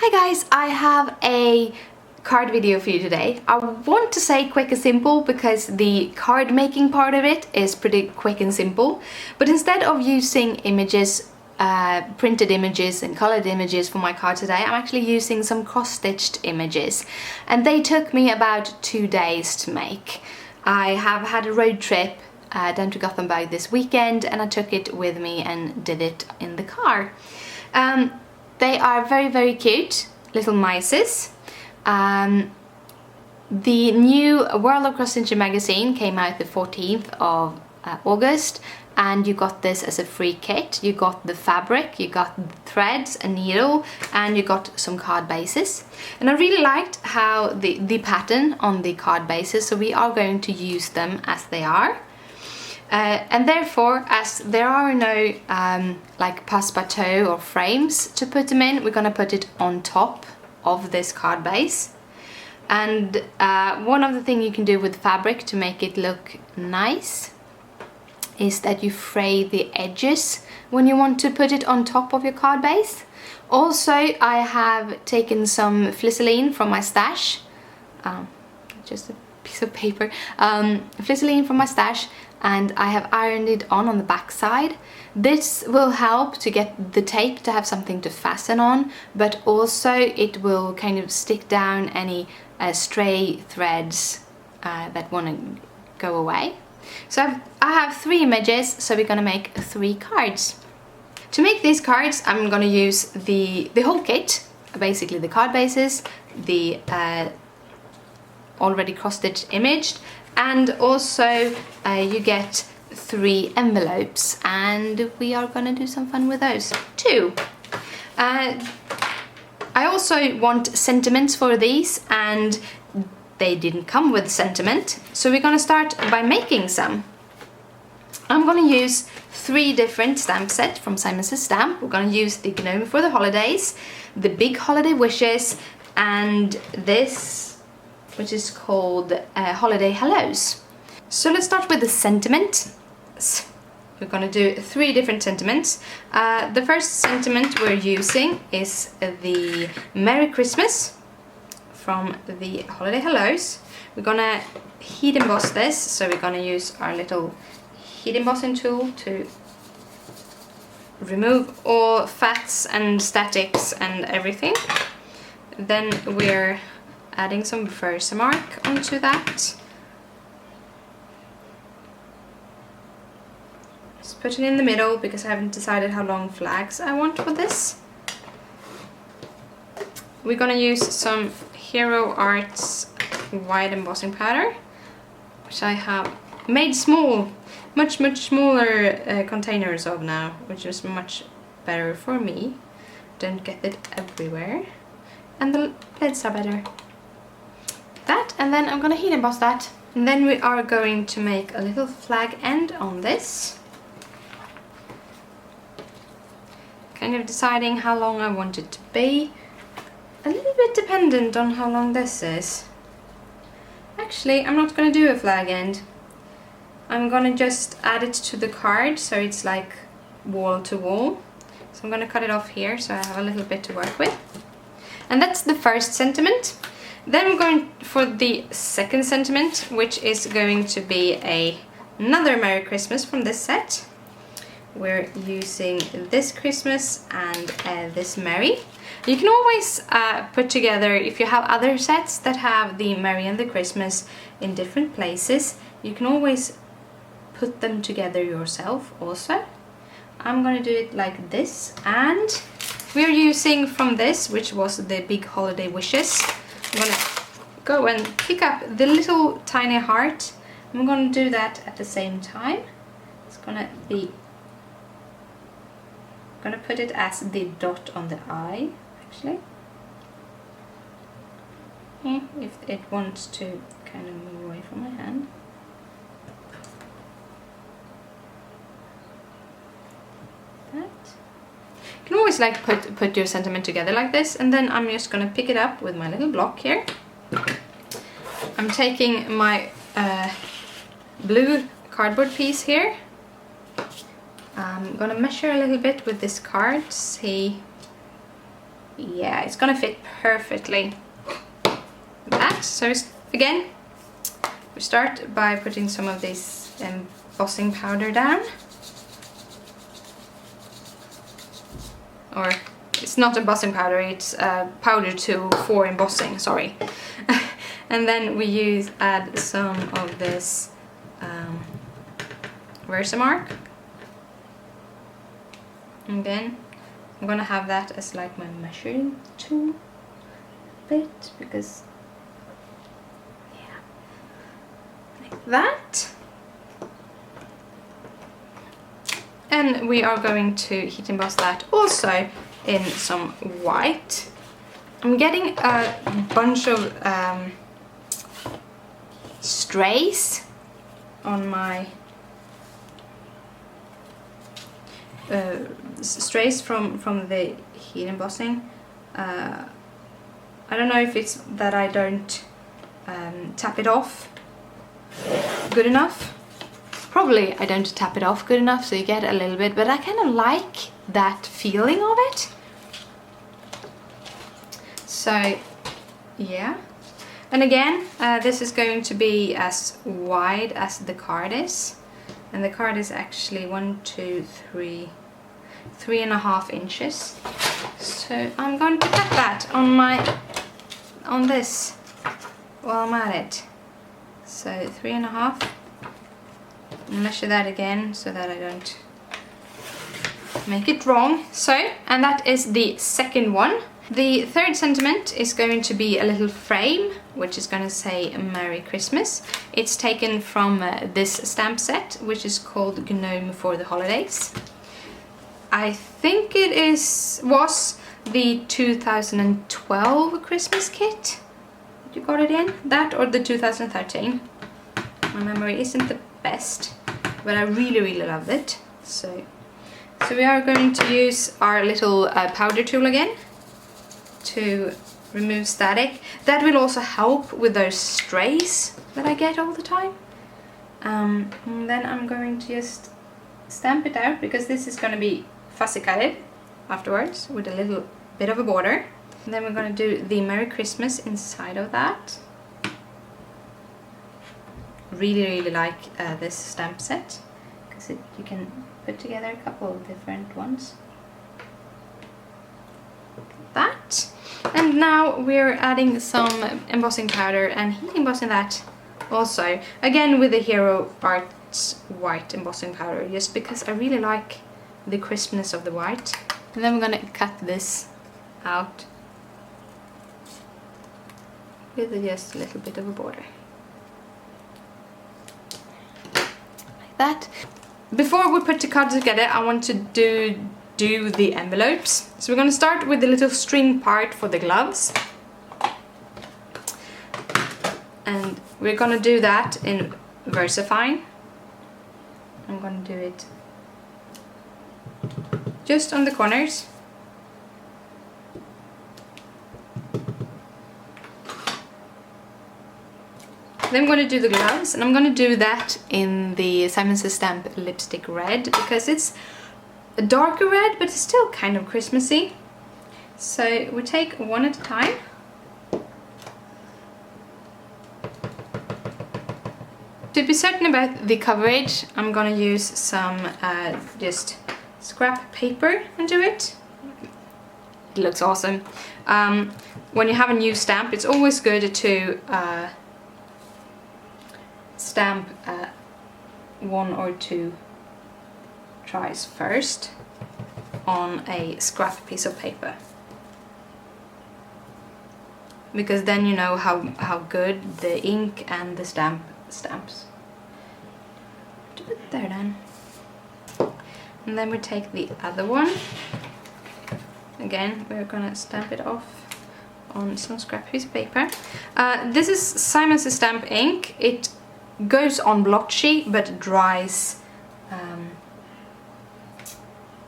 Hi guys, I have a card video for you today. I want to say quick and simple because the card making part of it is pretty quick and simple, but instead of using images, printed images and colored images for my card today, I'm actually using some cross-stitched images, and they took me about 2 days to make. I have had a road trip down to Gothenburg this weekend and I took it with me and did it in the car. They are very cute little mices. The new World of Cross Stitching magazine came out the 14th of August, and you got this as a free kit. You got the fabric, you got threads, a needle, and you got some card bases. And I really liked how the pattern on the card bases, so we are going to use them as they are. And therefore, as there are no like passe-partout or frames to put them in, we're going to put it on top of this card base. And one of the things you can do with fabric to make it look nice is that you fray the edges when you want to put it on top of your card base. Also, I have taken some Flisseline from my stash, just a piece of paper, Flisseline from my stash, and I have ironed it on the back side. This will help to get the tape to have something to fasten on, but also it will kind of stick down any stray threads that want to go away. So I have 3 images, so we're gonna make 3 cards. To make these cards, I'm gonna use the whole kit, basically the card bases, the already cross-stitched imaged, and also you get 3 envelopes, and we are gonna do some fun with those too. I also want sentiments for these, and they didn't come with sentiment, so we're gonna start by making some. I'm gonna use 3 different stamp sets from Simon Says Stamp. We're gonna use the Gnome for the Holidays, the Big Holiday Wishes, and this, which is called Holiday Hellos. So let's start with the sentiment. We're gonna do 3 different sentiments. The first sentiment we're using is the Merry Christmas from the Holiday Hellos. We're gonna heat emboss this, so we're gonna use our little heat embossing tool to remove all fats and statics and everything. Then we're adding some Versamark onto that. Just put it in the middle because I haven't decided how long flags I want for this. We're gonna use some Hero Arts white embossing powder, which I have made small, much smaller containers of now, which is much better for me. Don't get it everywhere. And the lids are better. That, and then I'm gonna heat emboss that. And then we are going to make a little flag end on this. Kind of deciding how long I want it to be. A little bit dependent on how long this is. Actually, I'm not gonna do a flag end. I'm gonna just add it to the card so it's like wall to wall. So I'm gonna cut it off here so I have a little bit to work with. And that's the first sentiment. Then we're going for the second sentiment, which is going to be another Merry Christmas from this set. We're using this Christmas and this Merry. You can always put together, if you have other sets that have the Merry and the Christmas in different places, you can always put them together yourself also. I'm gonna do it like this, and we're using from this, which was the Big Holiday Wishes. I'm gonna go and pick up the little tiny heart. I'm gonna do that at the same time. It's gonna be, I'm gonna put it as the dot on the eye, actually. If it wants to kind of move away from my hand. That. You can always like put your sentiment together like this, and then I'm just gonna pick it up with my little block here. I'm taking my blue cardboard piece here. I'm gonna measure a little bit with this card, see yeah, it's gonna fit perfectly like that. So again, we start by putting some of this embossing powder down. Or it's not embossing powder, it's powder tool for embossing, sorry. And then we add some of this Versamark. And then I'm gonna have that as like my measuring tool a bit, because yeah, like that. And we are going to heat emboss that also in some white. I'm getting a bunch of strays on my strays from the heat embossing. I don't know if it's that I don't tap it off good enough. Probably I don't tap it off good enough, so you get a little bit, but I kind of like that feeling of it. So yeah, and again, this is going to be as wide as the card is, and the card is actually 3.5 inches. So I'm going to cut that on this while I'm at it. So 3.5. Measure that again so that I don't make it wrong. So, and that is the second one. The third sentiment is going to be a little frame, which is going to say Merry Christmas. It's taken from this stamp set, which is called Gnome for the Holidays. I think it was the 2012 Christmas kit that you got it in. That or the 2013. My memory isn't the best, but I really love it. So we are going to use our little powder tool again to remove static. That will also help with those strays that I get all the time. And then I'm going to just stamp it out, because this is going to be fussy cutted afterwards with a little bit of a border. And then we're going to do the Merry Christmas inside of that. Really like this stamp set, because you can put together a couple of different ones. Like that. And now we're adding some embossing powder and heat embossing that also, again with the Hero Arts white embossing powder, just because I really like the crispness of the white. And then we're gonna cut this out with just a little bit of a border. That. Before we put the card together, I want to do the envelopes. So we're going to start with the little string part for the gloves. And we're going to do that in VersaFine. I'm going to do it just on the corners. Then I'm going to do the gloves, and I'm going to do that in the Simon Says Stamp Lipstick Red, because it's a darker red, but it's still kind of Christmassy. So we take one at a time. To be certain about the coverage, I'm going to use some just scrap paper and do it. It looks awesome. When you have a new stamp, it's always good to stamp one or two tries first on a scrap piece of paper, because then you know how good the ink and the stamps. Do it there then. And then we take the other one. Again, we're gonna stamp it off on some scrap piece of paper. This is Simon Says Stamp ink. It goes on blotchy but dries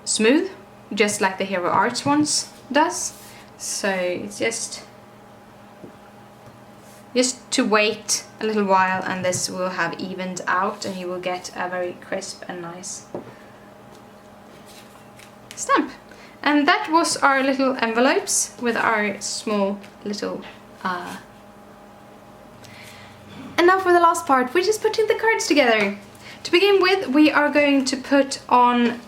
smooth, just like the Hero Arts ones does. So it's just to wait a little while, and this will have evened out and you will get a very crisp and nice stamp. And that was our little envelopes with our small little... And now for the last part, which is putting the cards together. To begin with, we are going to put on...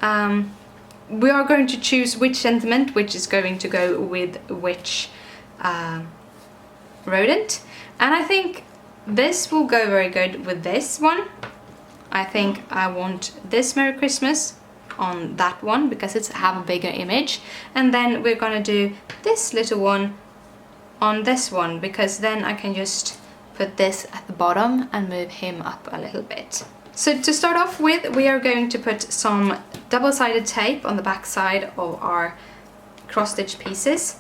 we are going to choose which sentiment which is going to go with which rodent. And I think this will go very good with this one. I think I want this Merry Christmas on that one because it's have a bigger image. And then we're gonna do this little one on this one because then I can just put this at the bottom and move him up a little bit. So to start off with, we are going to put some double-sided tape on the back side of our cross-stitch pieces.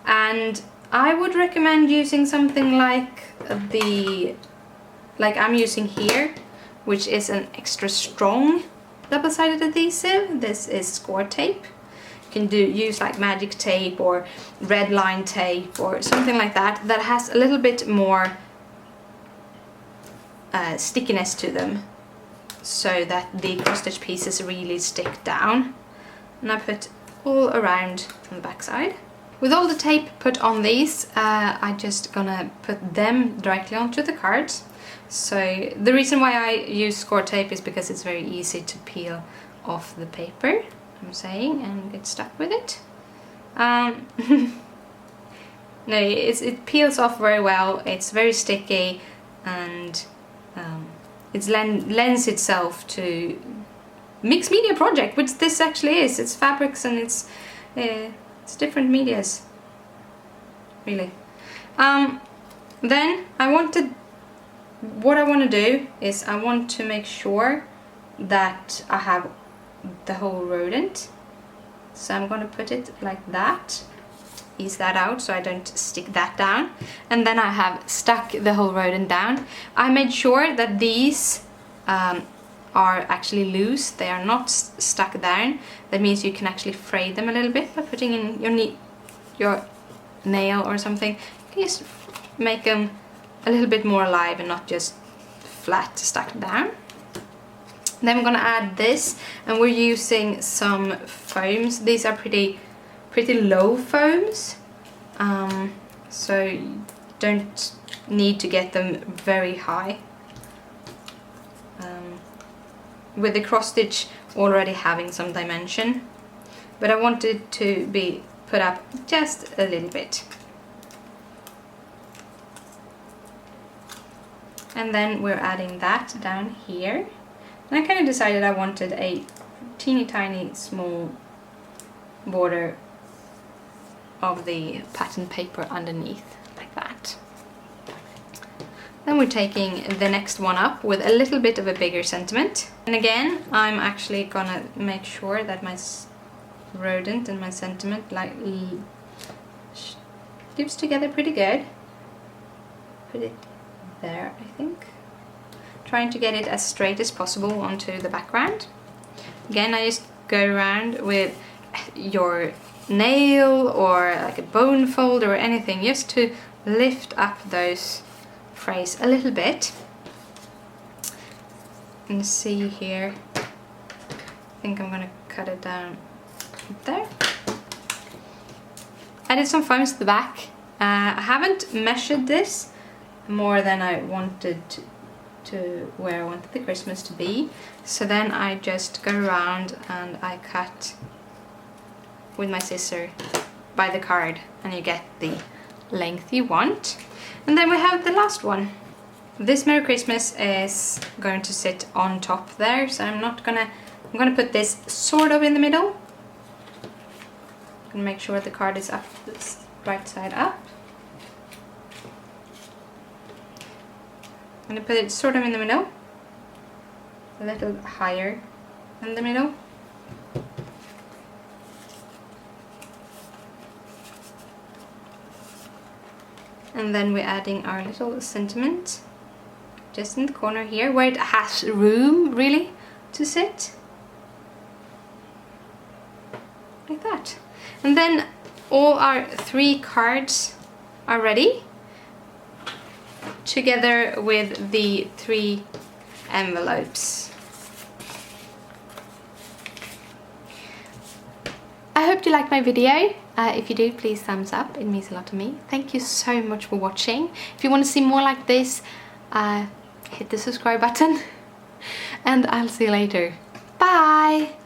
And I would recommend using something like I'm using here, which is an extra strong double-sided adhesive. This is score tape. You can use like magic tape or red line tape or something like that that has a little bit more stickiness to them, so that the cross-stitch pieces really stick down. And I put all around on the back side. With all the tape put on these, I'm just gonna put them directly onto the cards. So the reason why I use score tape is because it's very easy to peel off the paper, I'm saying, and get stuck with it. No, it peels off very well, it's very sticky, and it lends itself to mixed media project, which this actually is. It's fabrics and it's different medias, really. Then what I want to do is I want to make sure that I have the whole rodent. So I'm going to put it like that, ease that out so I don't stick that down. And then I have stuck the whole rodent down. I made sure that these are actually loose, they are not stuck down. That means you can actually fray them a little bit by putting in your nail or something. You can just make them a little bit more alive and not just flat stuck down. Then I'm gonna add this, and we're using some foams. These are pretty low foams, so you don't need to get them very high. With the cross stitch already having some dimension, but I wanted to be put up just a little bit. And then we're adding that down here. And I kind of decided I wanted a teeny tiny small border of the pattern paper underneath, like that. Then we're taking the next one up with a little bit of a bigger sentiment. And again, I'm actually gonna make sure that my rodent and my sentiment lives together pretty good. Put it there, I think. Trying to get it as straight as possible onto the background. Again, I just go around with your nail or like a bone folder or anything, just to lift up those frays a little bit. And see here, I think I'm gonna cut it down there. Added some foams to the back. I haven't measured this more than I wanted to where I wanted the Christmas to be. So then I just go around and I cut with my scissor by the card, and you get the length you want. And then we have the last one. This Merry Christmas is going to sit on top there, so I'm gonna put this sort of in the middle. I'm gonna make sure the card is up, this right side up. I'm gonna put it sort of in the middle, a little higher in the middle. And then we're adding our little sentiment just in the corner here, where it has room really to sit. Like that. And then all our 3 cards are ready, together with the 3 envelopes. I hope hope you liked my video. If you do, please thumbs up, it means a lot to me. Thank you so much for watching. If you want to see more like this, hit the subscribe button and I'll see you later. Bye!